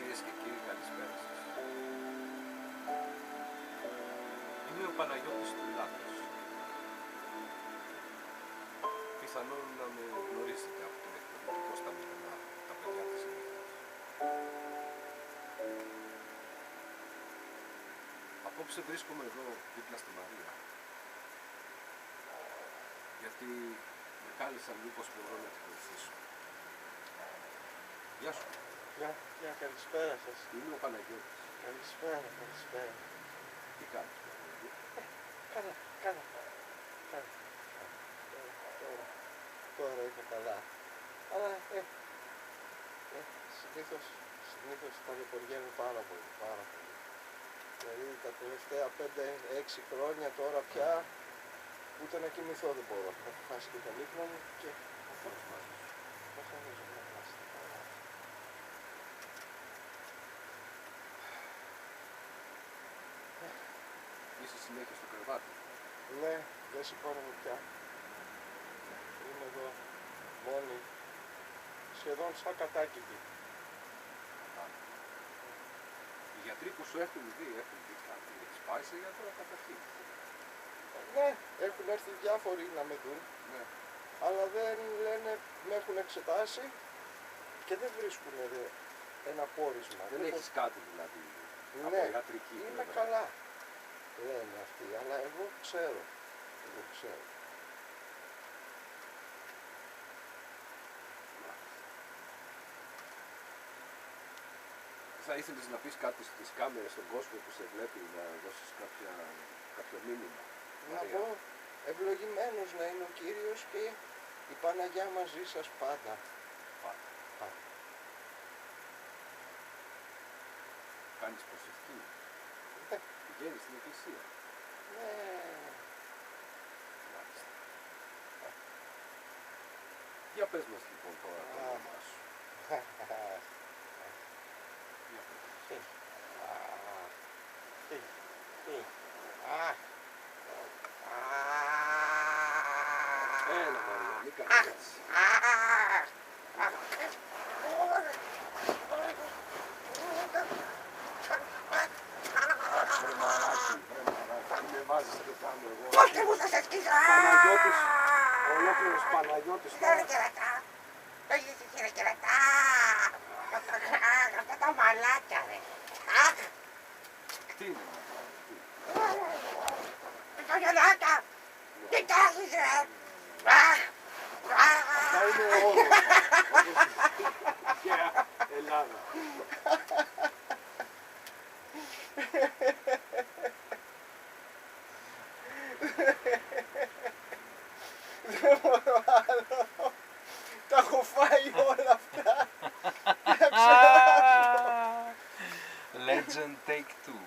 Κυρίες και κύριοι, καλησπέρα σας. Είμαι ο Παναγιώτης του Λάκος. Πιθανόν να με γνωρίσετε από την εκπομπή του Κώστα Μητρονά, τα παιδιά της νύχτας. Απόψε βρίσκομαι εδώ δίπλα στη Μαρία, γιατί με κάλεσαν μήπως μπορώ να τη βοηθήσω. Γεια σου. Γεια, καλησπέρα σας. Είμαι ο Παναγιώτης. Καλησπέρα. Τι κάνεις, Παναγιώτη? Καλά. Τώρα είμαι καλά. Αλλά συνήθως ταλαιπωριέμαι πάρα πολύ. Δηλαδή τα τελευταία 5-6 χρόνια τώρα πια ούτε να κοιμηθώ δεν μπορώ. Έχω χάσει και τον ύπνο μου και Αυτός μαζί σου. καθόμαστε να είμαστε καλά. Είσαι συνέχεια στο κρεβάτι. Ναι, δεν σηκώνομαι πια. Είμαι εδώ μόνη, σχεδόν σαν κατάκητη. Οι γιατροί που σου έχουν δει κάτι. Έχεις πάει σε γιατρό καταρχήν? Ναι, έχουν έρθει διάφοροι να με δουν, Ναι. αλλά δεν λένε, με έχουν εξετάσει και δεν βρίσκουν ένα πόρισμα. Δεν έχεις κάτι δηλαδή Ναι, από ιατρική είμαι πλευρά. καλά, λένε αυτοί, αλλά εγώ ξέρω. Θα ήθελες να πεις κάτι στις κάμερες, στον κόσμο που σε βλέπει, να δώσεις κάποιο μήνυμα? Να Μαρία. πω, ευλογημένος να είναι ο Κύριος και η Παναγιά μαζί σας πάντα. Πάντα. Κάνεις προσευχή? Ναι. Πηγαίνεις στην εκκλησία? Ναι. Μάλιστα. Για πες μας λοιπόν τώρα το όνομά σου. Για πες μας. Έλα Μαρία, μην κάνεις έτσι. Βρε μαράκι, μην με βάζεις και κάνω εγώ. Πώς και μου θα σε σκίσω! Παναγιώτης, ολόκληρος Παναγιώτης τώρα. Χειροκυρατά! Αυτά τα μαλάκια ρε! Αχ! Τι είναι Τα γελάκια! Τι κάνεις ρε! Αχ! θα είναι όλο. Και Ελλάδα. Δεν μπορώ άλλο. Τα έχω φάει όλα αυτά. Legend take two.